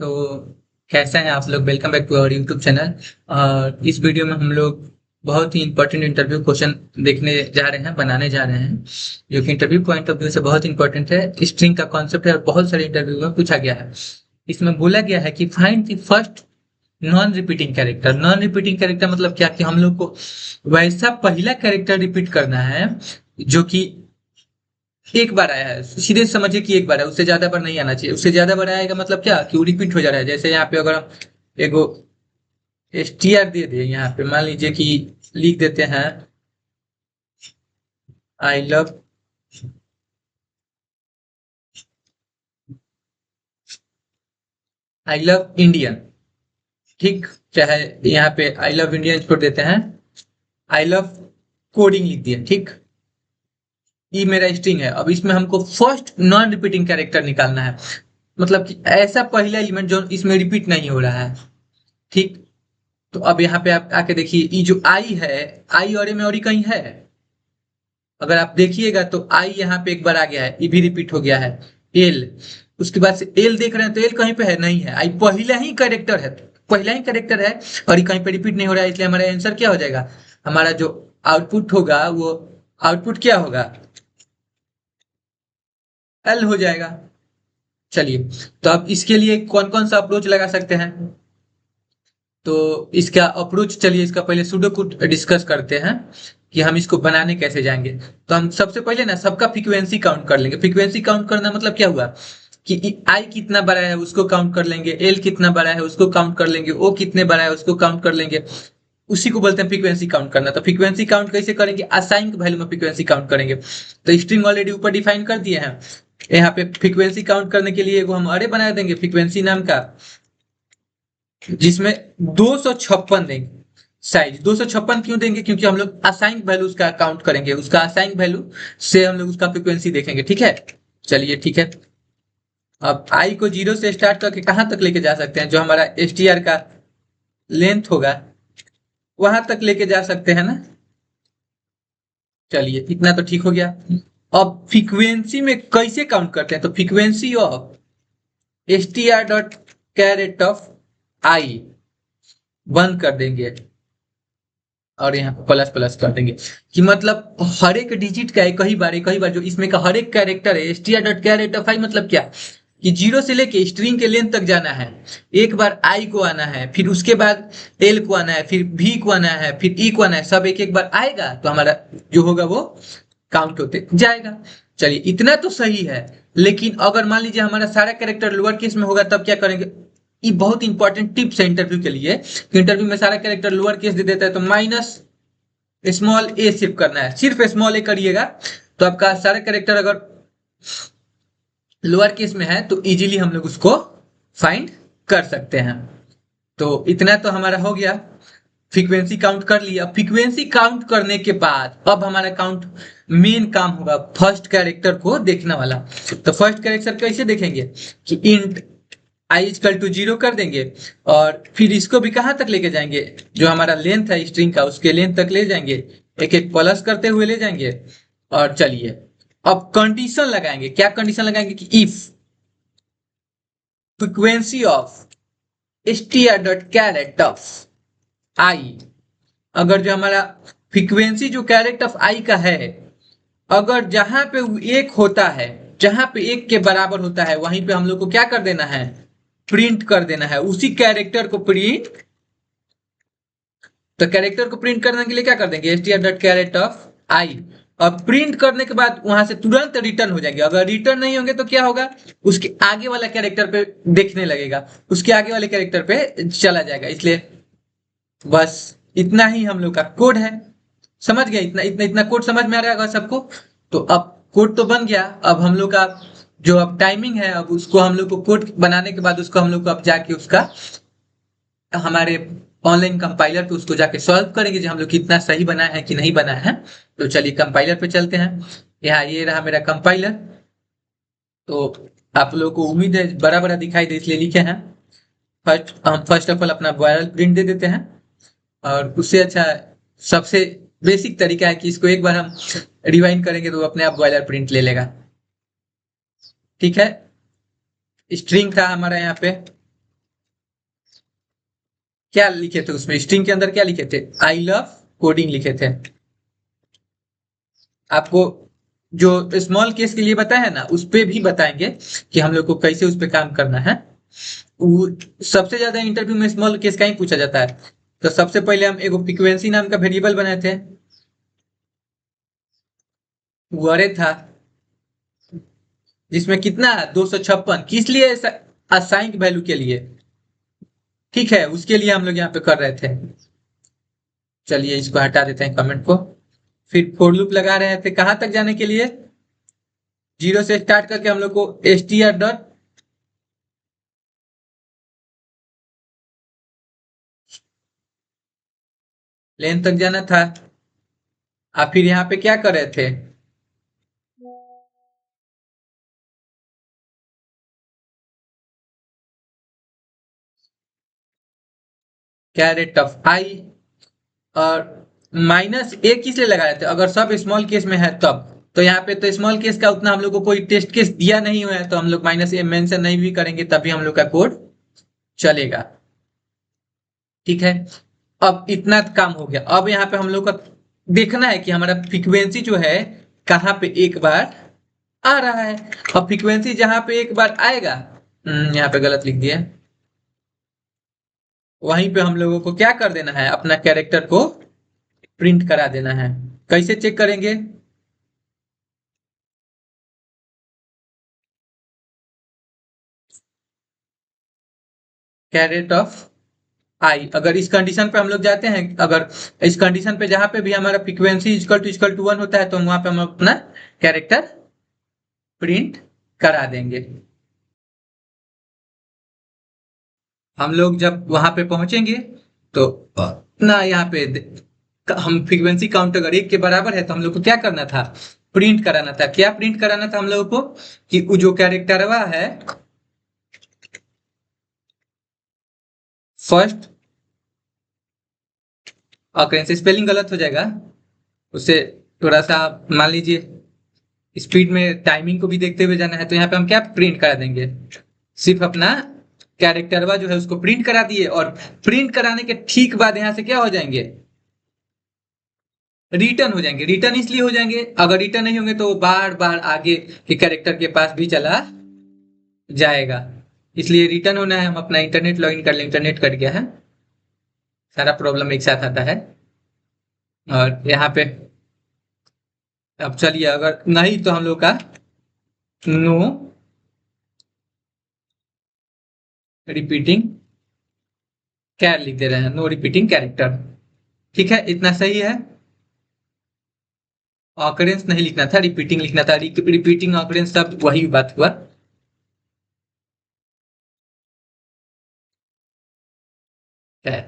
तो कैसे हैं आप लोग। Welcome back to our YouTube channel. और इस वीडियो में हम लोग बहुत ही इंपॉर्टेंट इंटरव्यू क्वेश्चन देखने जा रहे हैं, बनाने जा रहे हैं, जो कि इंटरव्यू पॉइंट ऑफ व्यू से बहुत इंपॉर्टेंट है। स्ट्रिंग का कॉन्सेप्ट है और बहुत सारे इंटरव्यू में पूछा गया है। इसमें बोला गया है कि find the first non repeating character. Non repeating character मतलब क्या, कि हम लोग को वैसा पहला कैरेक्टर रिपीट करना है जो कि एक बार आया है। सीधे समझिए कि एक बार है, उससे ज्यादा बार नहीं आना चाहिए। उससे ज्यादा बार आएगा मतलब क्या, कि वो रिपीट हो जा रहा है। जैसे यहाँ पे अगर हम एगो STR दे दे, यहाँ पे मान लीजिए कि लिख देते हैं आई लव इंडियन। ठीक, चाहे यहाँ पे आई लव इंडियन छोड़ देते हैं, आई लव कोडिंग लिख दिया। ठीक, ये मेरा स्ट्रिंग है। अब इसमें हमको फर्स्ट नॉन रिपीटिंग कैरेक्टर निकालना है, मतलब कि ऐसा पहला एलिमेंट जो इसमें रिपीट नहीं हो रहा है। ठीक, तो अब यहाँ पे आप आके देखिए, ये जो आई है, आई और ए में और ही कहीं है। अगर आप देखिएगा तो आई यहाँ पे एक बार आ गया है, ये भी रिपीट हो गया है। एल, उसके बाद से एल देख रहे हैं तो एल कहीं पे है नहीं है, आई पहला ही कैरेक्टर है, पहला ही कैरेक्टर है और ये कहीं पे रिपीट नहीं हो रहा है। इसलिए हमारा आंसर क्या हो जाएगा, हमारा जो आउटपुट होगा वो आउटपुट क्या होगा, एल हो जाएगा। चलिए, तो अब इसके लिए कौन कौन सा अप्रोच लगा सकते हैं। तो इसका अप्रोच, चलिए इसका पहले सुडो को डिस्कस करते हैं कि हम इसको बनाने कैसे जाएंगे। तो हम सबसे पहले ना सबका फ्रीक्वेंसी काउंट कर लेंगे। फ्रीक्वेंसी काउंट करना मतलब क्या हुआ, कि आई कितना बड़ा है उसको काउंट कर लेंगे, एल कितना बड़ा है उसको काउंट कर लेंगे, ओ कितने बड़ा है उसको काउंट कर लेंगे। उसी को बोलते हैं फ्रीक्वेंसी काउंट करना। तो फ्रीक्वेंसी काउंट कैसे करेंगे, असाइन वैल्यू में फ्रीक्वेंसी काउंट करेंगे। तो स्ट्रिंग ऑलरेडी ऊपर डिफाइन कर दिए हैं। यहाँ पे फ्रीक्वेंसी काउंट करने के लिए हम अरे बना देंगे फ्रीक्वेंसी नाम का, जिसमें 256 देंगे। साइज 256 क्यों देंगे, क्योंकि हम लोग असाइन वैल्यू उसका काउंट करेंगे, उसका असाइन वैल्यू से हम लोग उसका फ्रीक्वेंसी देखेंगे। ठीक है, चलिए ठीक है। अब आई को 0 से स्टार्ट करके कहां तक लेके जा सकते हैं, जो हमारा STR का लेंथ होगा वहां तक लेके जा सकते हैं ना। चलिए इतना तो ठीक हो गया। अब फ्रीक्वेंसी में कैसे काउंट करते हैं, तो फ्रीक्वेंसी ऑफ STR.कैरेट ऑफ आई बंद कर देंगे और यहाँ पे प्लस प्लस कर देंगे, कि मतलब हर एक डिजिट का एक ही बार जो इसमें का हर एक कैरेक्टर है STR.कैरेट ऑफ आई, मतलब क्या, कि 0 से लेके स्ट्रिंग के लेंथ तक जाना है। एक बार आई को आना है, फिर उसके बाद एल को आना है, फिर भी को आना है, फिर ई को आना है। सब एक एक बार आएगा तो हमारा जो होगा वो काउंट होते जाएगा। चलिए इतना तो सही है। लेकिन अगर मान लीजिए हमारा सारा कैरेक्टर लोअर केस में होगा तब क्या करेंगे। ये बहुत इंपॉर्टेंट टिप्स है इंटरव्यू के लिए, कि इंटरव्यू में सारा कैरेक्टर लोअर केस दे देता है तो माइनस स्मॉल ए शिफ्ट करना है, सिर्फ स्मॉल ए करिएगा। तो आपका सारा कैरेक्टर अगर लोअर केस में है तो इजीली हम लोग उसको फाइंड कर सकते हैं। तो इतना तो हमारा हो गया, फ्रीक्वेंसी काउंट कर लिया। फ्रीक्वेंसी काउंट करने के बाद अब हमारा काउंट मेन काम होगा फर्स्ट कैरेक्टर को देखने वाला। तो फर्स्ट कैरेक्टर कैसे देखेंगे, कि इंट आई इजकल टू 0 कर देंगे और फिर इसको भी कहां तक लेके जाएंगे, जो हमारा लेंथ है स्ट्रिंग का उसके लेंथ तक ले जाएंगे, एक एक प्लस करते हुए ले जाएंगे। और चलिए अब कंडीशन लगाएंगे। क्या कंडीशन लगाएंगे, कि इफ फ्रीक्वेंसी ऑफ str.कैरेट ऑफ आई, अगर जो हमारा फ्रीक्वेंसी जो कैरेक्ट ऑफ आई का है, अगर जहां पे एक होता है, जहां पे एक के बराबर होता है वहीं पे हम लोग को क्या कर देना है, प्रिंट कर देना है उसी कैरेक्टर को प्रिंट। तो कैरेक्टर को प्रिंट करने के लिए क्या कर देंगे, str.कैरेट ऑफ आई। अब प्रिंट करने के बाद वहां से तुरंत रिटर्न हो जाएंगे। अगर रिटर्न नहीं होंगे तो क्या होगा, उसके आगे वाला कैरेक्टर पे देखने लगेगा, उसके आगे वाले कैरेक्टर पे चला जाएगा। इसलिए बस इतना ही हम लोग का कोड है। समझ गया, इतना इतना इतना कोड समझ में आ रहा होगा सबको। तो अब कोड तो बन गया। अब हम लोग का जो अब टाइमिंग है, अब उसको हम लोग को कोड बनाने के बाद उसको हम लोग को अब जाके उसका हमारे ऑनलाइन कंपाइलर पे उसको जाके सॉल्व करेंगे, जो हम लोग कितना सही बनाया है कि नहीं बनाया है। तो चलिए कंपाइलर पे चलते हैं। यहाँ ये रहा मेरा कंपाइलर। तो आप लोगों को उम्मीद है बड़ा बड़ा दिखाई दे इसलिए लिखे हैं। फर्स्ट ऑफ ऑल अपना वायरल प्रिंट दे देते हैं। और उससे अच्छा सबसे बेसिक तरीका है कि इसको एक बार हम रिवाइंड करेंगे तो वो अपने आप बॉयलर प्रिंट ले लेगा। ठीक है, स्ट्रिंग था हमारा यहाँ पे क्या लिखे थे उसमें, स्ट्रिंग के अंदर क्या लिखे थे, आई लव कोडिंग लिखे थे। आपको जो स्मॉल केस के लिए बताया है ना, उस पे भी बताएंगे कि हम लोग को कैसे उस पे काम करना है। सबसे ज्यादा इंटरव्यू में स्मॉल केस का ही पूछा जाता है। तो सबसे पहले हम एगो फ्रीक्वेंसी नाम का वेरिएबल बनाए थे, वो अरे था, जिसमें कितना 256, किस लिए, असाइंड वैल्यू के लिए। ठीक है, उसके लिए हम लोग यहाँ पे कर रहे थे। चलिए इसको हटा देते हैं कमेंट को। फिर फोर लूप लगा रहे थे कहां तक जाने के लिए, 0 से स्टार्ट करके हम लोग को str डॉट लेन तक जाना था। आप फिर यहाँ पे क्या कर रहे थे, कैरेट ऑफ आई, और माइनस ए किस लिए लगा रहे थे, अगर सब स्मॉल केस में है तब। तो यहाँ पे तो स्मॉल केस का उतना हम लोग को कोई टेस्ट केस दिया नहीं हुआ है, तो हम लोग माइनस ए मेंशन नहीं भी करेंगे तभी हम लोग का कोड चलेगा। ठीक है, अब इतना काम हो गया। अब यहाँ पे हम लोग का देखना है कि हमारा फ्रीक्वेंसी जो है कहाँ पे एक बार आ रहा है। अब फ्रीक्वेंसी जहां पे एक बार आएगा, यहाँ पे गलत लिख दिया, वहीं पे हम लोगों को क्या कर देना है, अपना कैरेक्टर को प्रिंट करा देना है। कैसे चेक करेंगे, कैरेट ऑफ आई, अगर इस कंडीशन पे हम लोग जाते हैं, अगर इस कंडीशन पे जहां पे भी हमारा फ्रीक्वेंसी इक्वल टू 1 होता है, तो हम वहां पे हम अपना कैरेक्टर प्रिंट करा देंगे। हम लोग जब वहां पे पहुंचेंगे तो ना यहाँ पे हम फ्रीक्वेंसी काउंट अगर 1 के बराबर है तो हम लोग को क्या करना था, प्रिंट कराना था। क्या प्रिंट कराना था हम लोग को, कि वो जो कैरेक्टर है फर्स्ट ऑकरेंस, स्पेलिंग गलत हो जाएगा, उससे थोड़ा सा मान लीजिए स्पीड में टाइमिंग को भी देखते हुए जाना है। तो यहाँ पे हम क्या प्रिंट करा देंगे, सिर्फ अपना कैरेक्टरवा जो है उसको प्रिंट करा दिए, और प्रिंट कराने के ठीक बाद यहाँ से क्या हो जाएंगे, रिटर्न हो जाएंगे। रिटर्न इसलिए हो जाएंगे, अगर रिटर्न नहीं होंगे तो बार बार आगे के कैरेक्टर के पास भी चला जाएगा, इसलिए रिटर्न होना है। हम अपना इंटरनेट लॉगिन कर ले, इंटरनेट कट गया है, सारा प्रॉब्लम एक साथ आता है। और यहाँ पे अब चलिए, अगर नहीं तो हम लोग का नो रिपीटिंग कैर लिख दे रहे हैं, नो रिपीटिंग कैरेक्टर। ठीक है, इतना सही है। ऑकरेंस नहीं लिखना था, रिपीटिंग लिखना था, रिपीटिंग ऑकरेंस सब वही बात हुआ है।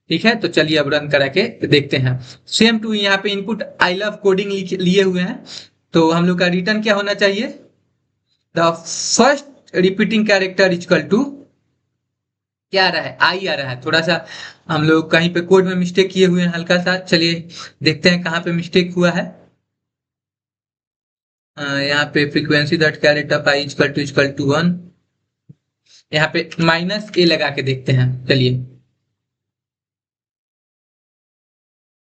ठीक है, तो चलिए अब रन करा के देखते हैं। सेम टू यहाँ पे इनपुट आई लव कोडिंग लिए हुए हैं, तो हम लोग का रिटर्न क्या होना चाहिए, the first repeating character equal to क्या आ रहा है, आई आ रहा है। थोड़ा सा हम लोग कहीं पे कोड में मिस्टेक किए हुए हैं हल्का सा, चलिए देखते हैं कहाँ पे मिस्टेक हुआ है। यहाँ पे frequency that character I equal to 1, यहाँ पे माइनस ए लगा के देखते हैं। चलिए,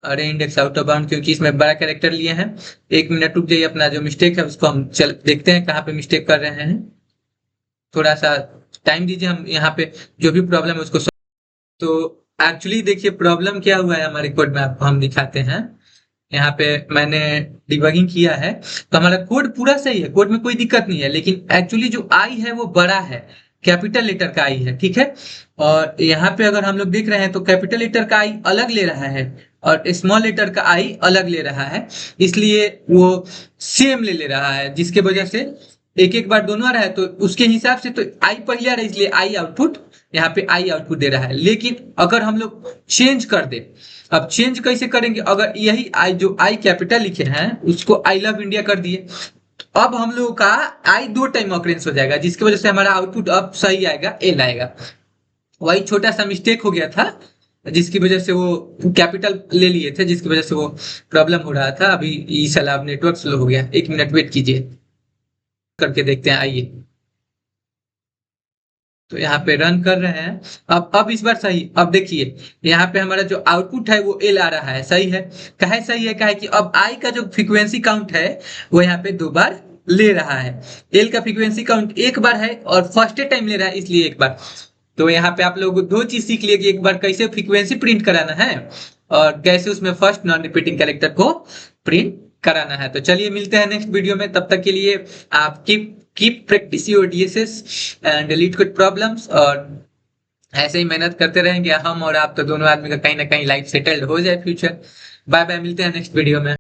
अरे इंडेक्स आउट ऑफ बाउंड, क्योंकि इसमें बड़ा कैरेक्टर लिए हैं। 1 मिनट रुक जाइए, अपना जो मिस्टेक है उसको हम चल देखते हैं कहाँ पे मिस्टेक कर रहे हैं। थोड़ा सा टाइम दीजिए, हम यहाँ पे जो भी प्रॉब्लम है उसको तो एक्चुअली देखिए प्रॉब्लम क्या हुआ है हमारे कोड में, आपको हम दिखाते हैं। यहाँ पे मैंने डिबगिंग किया है, तो हमारा कोड पूरा सही है, कोड में कोई दिक्कत नहीं है, लेकिन एक्चुअली जो आई है वो बड़ा है, कैपिटल लेटर का आई है। ठीक है, और यहाँ पे अगर हम लोग देख रहे हैं तो कैपिटल लेटर का आई अलग ले रहा है और स्मॉल लेटर का आई अलग ले रहा है, इसलिए वो सेम ले रहा है, जिसके वजह से एक एक बार दोनों आ रहा है। तो उसके हिसाब से तो आई पहले आ रहा है, इसलिए आई आउटपुट, यहाँ पे आई आउटपुट दे रहा है। लेकिन अगर हम लोग चेंज कर दे, अब चेंज कैसे करेंगे, अगर यही आई जो आई कैपिटल लिखे हैं उसको आई लव इंडिया कर दिए, तो अब हम लोग का आई 2 टाइम ऑकरेंस हो जाएगा, जिसकी वजह से हमारा आउटपुट अब सही आएगा, एल आएगा। वही छोटा सा मिस्टेक हो गया था, जिसकी वजह से वो कैपिटल ले लिए थे, जिसकी वजह से वो प्रॉब्लम हो रहा था। अभी ये साला अब नेटवर्क स्लो हो गया, 1 मिनट वेट कीजिए, करके देखते हैं, आइए। तो यहाँ पे रन कर रहे हैं। अब इस बार सही। अब देखिए यहाँ पे हमारा जो आउटपुट है वो एल आ रहा है, सही है। काहे सही है, काहे कि अब आई का जो फ्रीक्वेंसी काउंट है वो यहाँ पे 2 बार ले रहा है। एल का फ्रीक्वेंसी काउंट 1 बार है और फर्स्ट टाइम ले रहा है, इसलिए 1 बार। तो यहाँ पे आप लोगों को 2 चीज सीख लिए कि एक बार कैसे फ्रीक्वेंसी प्रिंट कराना है और कैसे उसमें फर्स्ट नॉन रिपीटिंग कैरेक्टर को प्रिंट कराना है। तो चलिए मिलते हैं नेक्स्ट वीडियो में, तब तक के लिए आप keep practice your DSS and delete code problems. और ऐसे ही मेहनत करते रहेंगे हम और आप, तो दोनों आदमी का कहीं ना कहीं लाइफ सेटल्ड हो जाए फ्यूचर। बाय बाय, मिलते हैं नेक्स्ट वीडियो में।